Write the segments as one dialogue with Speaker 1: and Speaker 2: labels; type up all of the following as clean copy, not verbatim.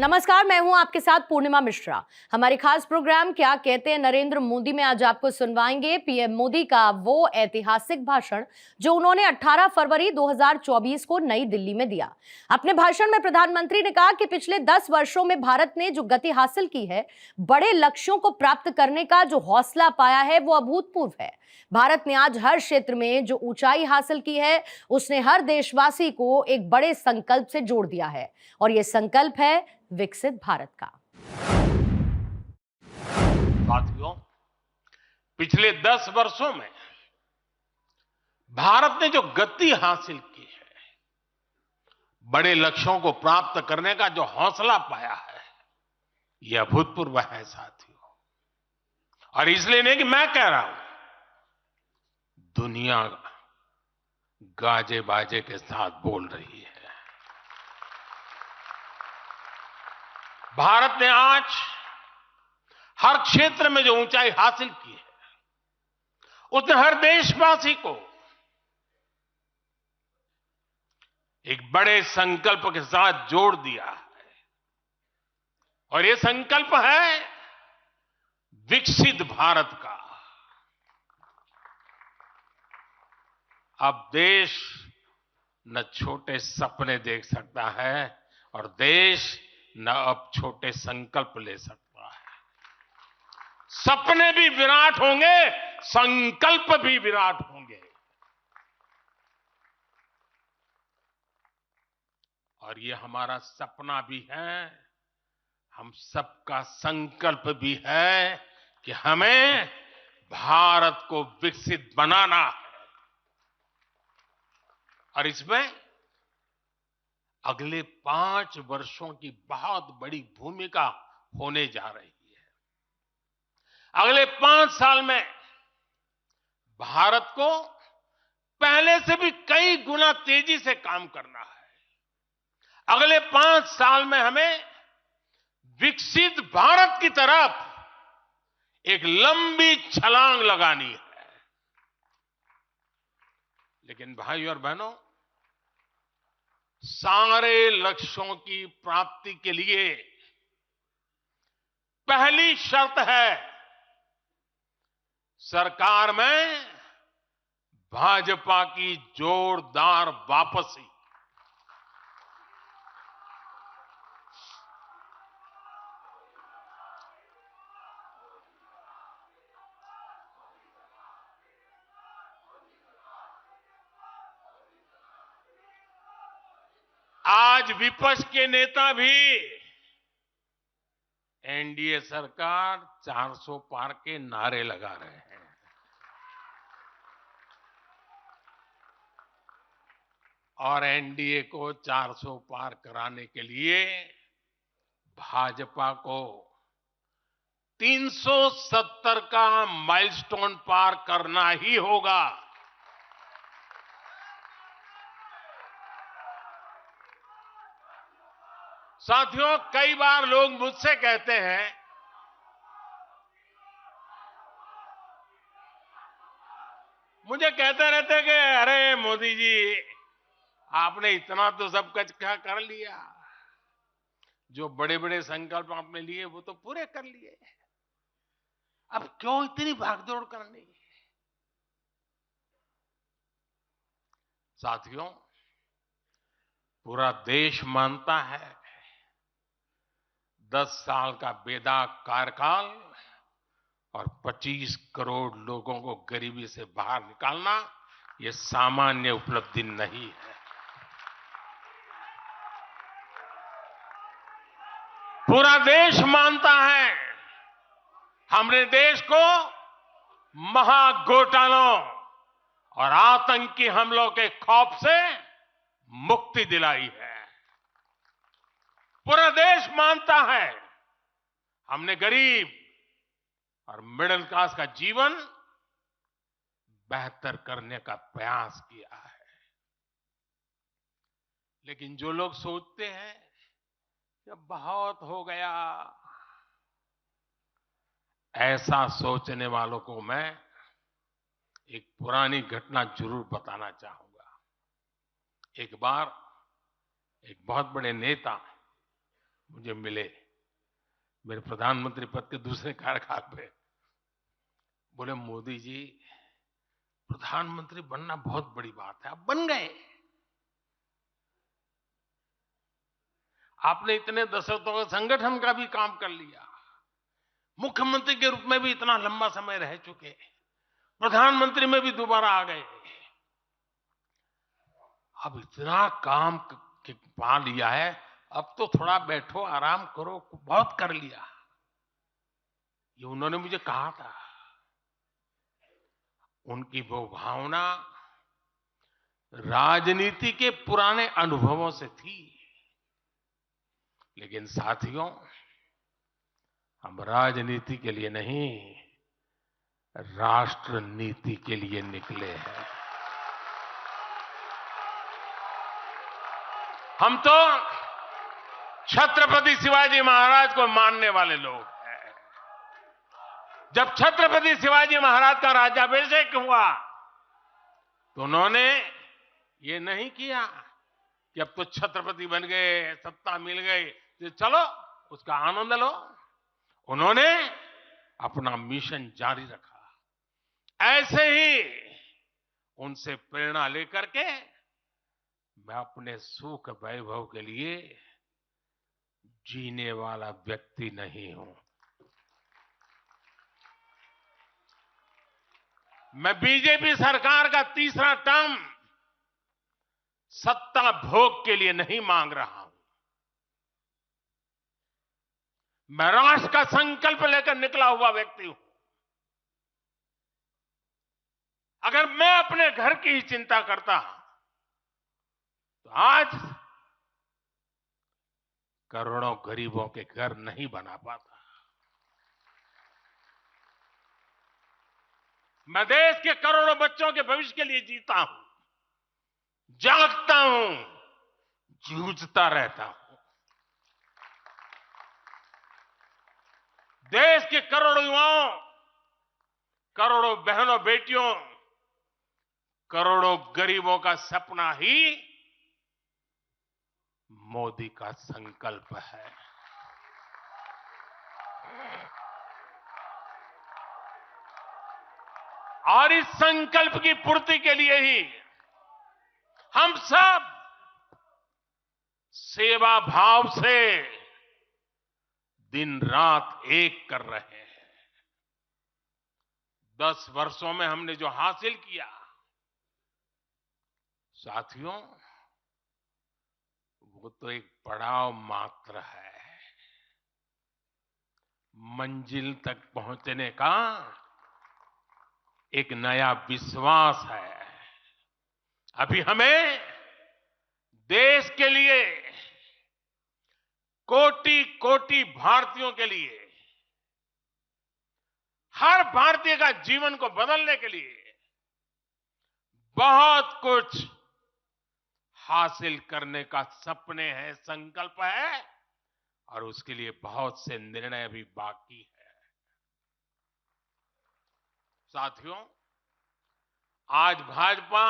Speaker 1: नमस्कार, मैं हूं आपके साथ पूर्णिमा मिश्रा। हमारे खास प्रोग्राम क्या कहते हैं नरेंद्र मोदी में आज आपको सुनवाएंगे पीएम मोदी का वो ऐतिहासिक भाषण जो उन्होंने 18 फरवरी 2024 को नई दिल्ली में दिया। अपने भाषण में प्रधानमंत्री ने कहा कि पिछले 10 वर्षों में भारत ने जो गति हासिल की है, बड़े लक्ष्यों को प्राप्त करने का जो हौसला पाया है, वो अभूतपूर्व है। भारत ने आज हर क्षेत्र में जो ऊंचाई हासिल की है, उसने हर देशवासी को एक बड़े संकल्प से जोड़ दिया है, और ये संकल्प है विकसित भारत का।
Speaker 2: साथियों, पिछले 10 वर्षों में भारत ने जो गति हासिल की है, बड़े लक्ष्यों को प्राप्त करने का जो हौसला पाया है, यह अभूतपूर्व है साथियों। और इसलिए नहीं कि मैं कह रहा हूं, दुनिया गाजे बाजे के साथ बोल रही है। भारत ने आज हर क्षेत्र में जो ऊंचाई हासिल की है, उसने हर देशवासी को एक बड़े संकल्प के साथ जोड़ दिया है। और ये संकल्प है विकसित भारत का। अब देश न छोटे सपने देख सकता है और देश न अब छोटे संकल्प ले सकता है। सपने भी विराट होंगे, संकल्प भी विराट होंगे। और ये हमारा सपना भी है, हम सबका संकल्प भी है कि हमें भारत को विकसित बनाना है। और इसमें अगले 5 वर्षों की बहुत बड़ी भूमिका होने जा रही है। अगले 5 साल में भारत को पहले से भी कई गुना तेजी से काम करना है। अगले 5 साल में हमें विकसित भारत की तरफ एक लंबी छलांग लगानी है। लेकिन भाइयों और बहनों, सारे लक्ष्यों की प्राप्ति के लिए पहली शर्त है सरकार में भाजपा की जोरदार वापसी। आज विपक्ष के नेता भी एनडीए सरकार 400 पार के नारे लगा रहे हैं। और एनडीए को 400 पार कराने के लिए भाजपा को 370 का माइलस्टोन पार करना ही होगा। साथियों, कई बार लोग मुझसे कहते हैं मुझे कहते रहते कि अरे मोदी जी, आपने इतना तो सब कुछ क्या कर लिया, जो बड़े बड़े संकल्प आपने लिए वो तो पूरे कर लिए, अब क्यों इतनी भागदौड़ करनी। साथियों, पूरा देश मानता है 10 साल का बेदाग कार्यकाल और 25 करोड़ लोगों को गरीबी से बाहर निकालना ये सामान्य उपलब्धि नहीं है। पूरा देश मानता है हमने देश को महाघोटालों और आतंकी हमलों के खौफ से मुक्ति दिलाई है। पूरा देश मानता है हमने गरीब और मिडिल क्लास का जीवन बेहतर करने का प्रयास किया है। लेकिन जो लोग सोचते हैं कि बहुत हो गया, ऐसा सोचने वालों को मैं एक पुरानी घटना जरूर बताना चाहूंगा। एक बार एक बहुत बड़े नेता मुझे मिले मेरे प्रधानमंत्री पद के दूसरे कार्यकाल पे। बोले मोदी जी, प्रधानमंत्री बनना बहुत बड़ी बात है, आप बन गए। आपने इतने दशकों का संगठन का भी काम कर लिया, मुख्यमंत्री के रूप में भी इतना लंबा समय रह चुके, प्रधानमंत्री में भी दोबारा आ गए। अब इतना काम पा लिया है, अब तो थोड़ा बैठो, आराम करो, बहुत कर लिया। ये उन्होंने मुझे कहा था। उनकी वो भावना राजनीति के पुराने अनुभवों से थी। लेकिन साथियों, हम राजनीति के लिए नहीं, राष्ट्र नीति के लिए निकले हैं। हम तो छत्रपति शिवाजी महाराज को मानने वाले लोग हैं। जब छत्रपति शिवाजी महाराज का राज्याभिषेक हुआ तो उन्होंने ये नहीं किया कि अब तो छत्रपति बन गए, सत्ता मिल गई, तो चलो उसका आनंद लो। उन्होंने अपना मिशन जारी रखा। ऐसे ही उनसे प्रेरणा लेकर के मैं अपने सुख वैभव के लिए जीने वाला व्यक्ति नहीं हूं। मैं बीजेपी सरकार का तीसरा टर्म सत्ता भोग के लिए नहीं मांग रहा हूं। मैं राष्ट्र का संकल्प लेकर निकला हुआ व्यक्ति हूं। अगर मैं अपने घर की ही चिंता करता तो आज करोड़ों गरीबों के घर नहीं बना पाता। मैं देश के करोड़ों बच्चों के भविष्य के लिए जीता हूं, जागता हूं, जूझता रहता हूं। देश के करोड़ों युवाओं, करोड़ों बहनों बेटियों, करोड़ों गरीबों का सपना ही मोदी का संकल्प है। और इस संकल्प की पूर्ति के लिए ही हम सब सेवा भाव से दिन रात एक कर रहे हैं। 10 वर्षों में हमने जो हासिल किया, साथियों, वो तो एक पड़ाव मात्र है। मंजिल तक पहुंचने का एक नया विश्वास है। अभी हमें देश के लिए, कोटि कोटि भारतीयों के लिए, हर भारतीय का जीवन को बदलने के लिए बहुत कुछ हासिल करने का सपने हैं, संकल्प है, और उसके लिए बहुत से निर्णय भी बाकी है। साथियों, आज भाजपा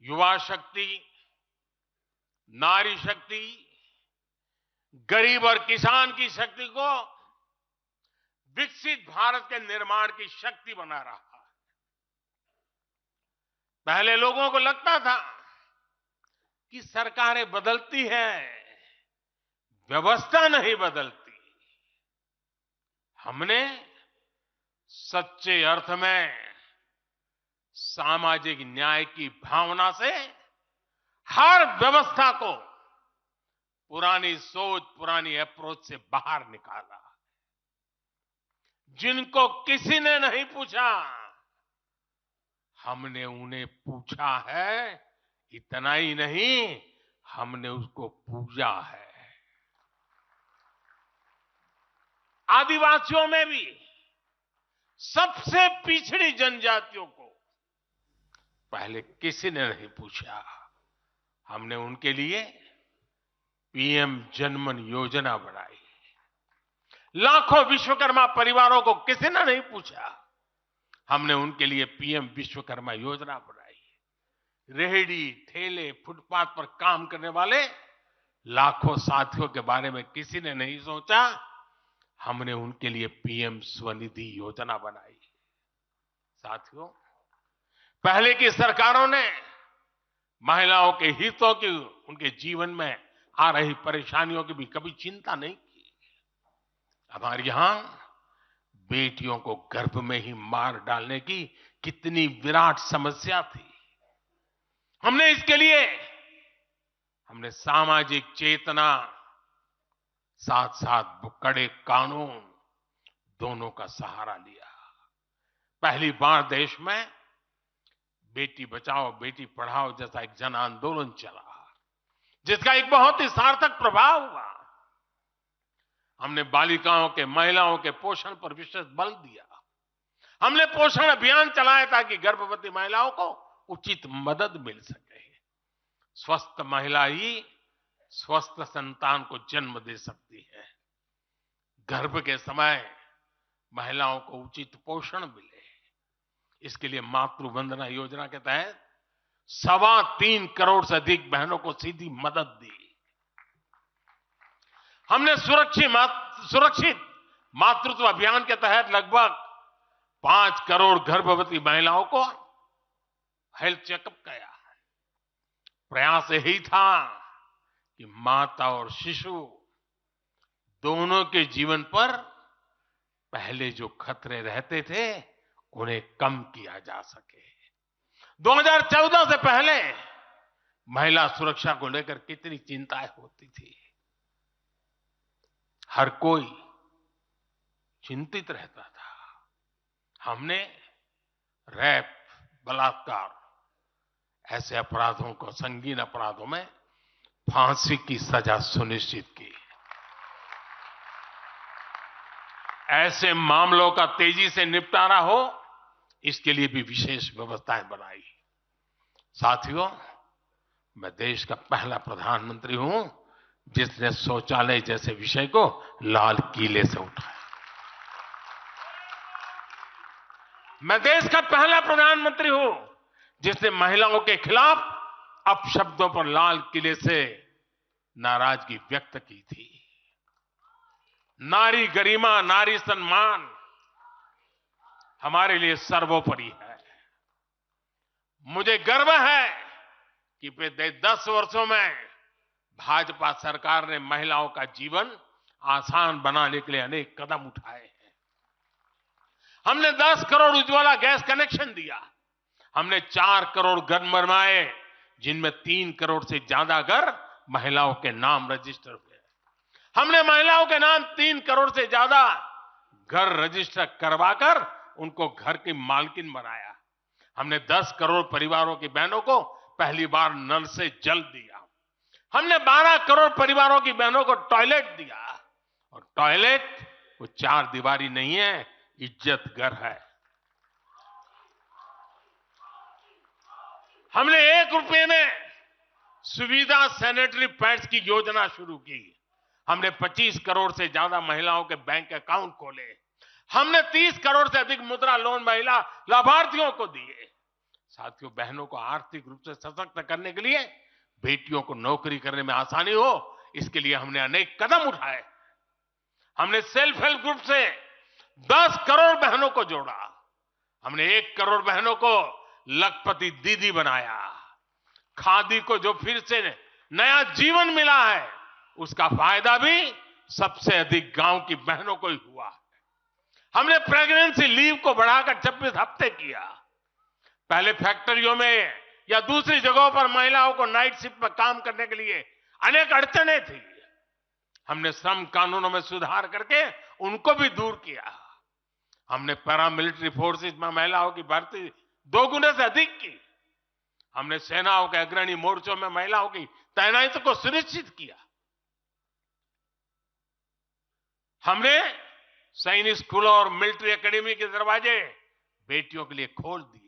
Speaker 2: युवा शक्ति, नारी शक्ति, गरीब और किसान की शक्ति को विकसित भारत के निर्माण की शक्ति बना रहा है। पहले लोगों को लगता था कि सरकारें बदलती हैं, व्यवस्था नहीं बदलती। हमने सच्चे अर्थ में सामाजिक न्याय की भावना से हर व्यवस्था को पुरानी सोच, पुरानी अप्रोच से बाहर निकाला। जिनको किसी ने नहीं पूछा, हमने उन्हें पूछा है। इतना ही नहीं, हमने उसको पूजा है। आदिवासियों में भी सबसे पिछड़ी जनजातियों को पहले किसी ने नहीं पूछा। हमने उनके लिए पीएम जनमन योजना बनाई। लाखों विश्वकर्मा परिवारों को किसी ने नहीं पूछा। हमने उनके लिए पीएम विश्वकर्मा योजना बनाई। रेहड़ी, ठेले, फुटपाथ पर काम करने वाले लाखों साथियों के बारे में किसी ने नहीं सोचा, हमने उनके लिए पीएम स्वनिधि योजना बनाई। साथियों, पहले की सरकारों ने महिलाओं के हितों की, उनके जीवन में आ रही परेशानियों की भी कभी चिंता नहीं की। हमारे यहां बेटियों को गर्भ में ही मार डालने की कितनी विराट समस्या थी। हमने इसके लिए सामाजिक चेतना, साथ साथ कड़े कानून, दोनों का सहारा लिया। पहली बार देश में बेटी बचाओ बेटी पढ़ाओ जैसा एक जन आंदोलन चला, जिसका एक बहुत ही सार्थक प्रभाव हुआ। हमने बालिकाओं के, महिलाओं के पोषण पर विशेष बल दिया। हमने पोषण अभियान चलाया ताकि गर्भवती महिलाओं को उचित मदद मिल सके। स्वस्थ महिला ही स्वस्थ संतान को जन्म दे सकती है। गर्भ के समय महिलाओं को उचित पोषण मिले, इसके लिए मातृ वंदना योजना के तहत 3.25 करोड़ से अधिक बहनों को सीधी मदद दी। हमने सुरक्षित मातृत्व अभियान के तहत लगभग 5 करोड़ गर्भवती महिलाओं को हेल्थ चेकअप किया। प्रयास यही था कि माता और शिशु दोनों के जीवन पर पहले जो खतरे रहते थे उन्हें कम किया जा सके। 2014 से पहले महिला सुरक्षा को लेकर कितनी चिंताएं होती थी। हर कोई चिंतित रहता था। हमने रेप, बलात्कार ऐसे अपराधों को, संगीन अपराधों में फांसी की सजा सुनिश्चित की। ऐसे मामलों का तेजी से निपटारा हो, इसके लिए भी विशेष व्यवस्थाएं बनाई। साथियों, मैं देश का पहला प्रधानमंत्री हूं जिसने शौचालय जैसे विषय को लाल किले से उठाया। मैं देश का पहला प्रधानमंत्री हूं जिसने महिलाओं के खिलाफ अपशब्दों पर लाल किले से नाराजगी व्यक्त की थी। नारी गरिमा, नारी सम्मान हमारे लिए सर्वोपरि है। मुझे गर्व है कि पिछले 10 वर्षों में भाजपा सरकार ने महिलाओं का जीवन आसान बनाने के लिए अनेक कदम उठाए हैं। हमने 10 करोड़ उज्ज्वला गैस कनेक्शन दिया। हमने 4 करोड़ घर बनवाए, जिनमें 3 करोड़ से ज्यादा घर महिलाओं के नाम रजिस्टर हुए। हमने महिलाओं के नाम 3 करोड़ से ज्यादा घर रजिस्टर करवाकर उनको घर की मालकिन बनाया। हमने 10 करोड़ परिवारों की बहनों को पहली बार नल से जल दिया। हमने 12 करोड़ परिवारों की बहनों को टॉयलेट दिया। और टॉयलेट वो 4 दीवारी नहीं है, इज्जत घर है। हमने 1 रुपए में सुविधा सैनिटरी पैड्स की योजना शुरू की। हमने 25 करोड़ से ज्यादा महिलाओं के बैंक अकाउंट खोले। हमने 30 करोड़ से अधिक मुद्रा लोन महिला लाभार्थियों को दिए। साथियों, बहनों को आर्थिक रूप से सशक्त करने के लिए, बेटियों को नौकरी करने में आसानी हो, इसके लिए हमने अनेक कदम उठाए। हमने सेल्फ हेल्प ग्रुप से 10 करोड़ बहनों को जोड़ा। हमने 1 करोड़ बहनों को लखपति दीदी बनाया। खादी को जो फिर से नया जीवन मिला है, उसका फायदा भी सबसे अधिक गांव की बहनों को ही हुआ है। हमने प्रेगनेंसी लीव को बढ़ाकर 26 हफ्ते किया। पहले फैक्ट्रियों में या दूसरी जगहों पर महिलाओं को नाइट शिफ्ट में काम करने के लिए अनेक अड़चनें थी। हमने श्रम कानूनों में सुधार करके उनको भी दूर किया। हमने पैरामिलिट्री फोर्सेस में महिलाओं की भर्ती 2 गुने से अधिक की। हमने सेनाओं के अग्रणी मोर्चों में महिलाओं की तैनाती को सुनिश्चित किया। हमने सैनिक स्कूलों और मिलिट्री एकेडमी के दरवाजे बेटियों के लिए खोल दिए।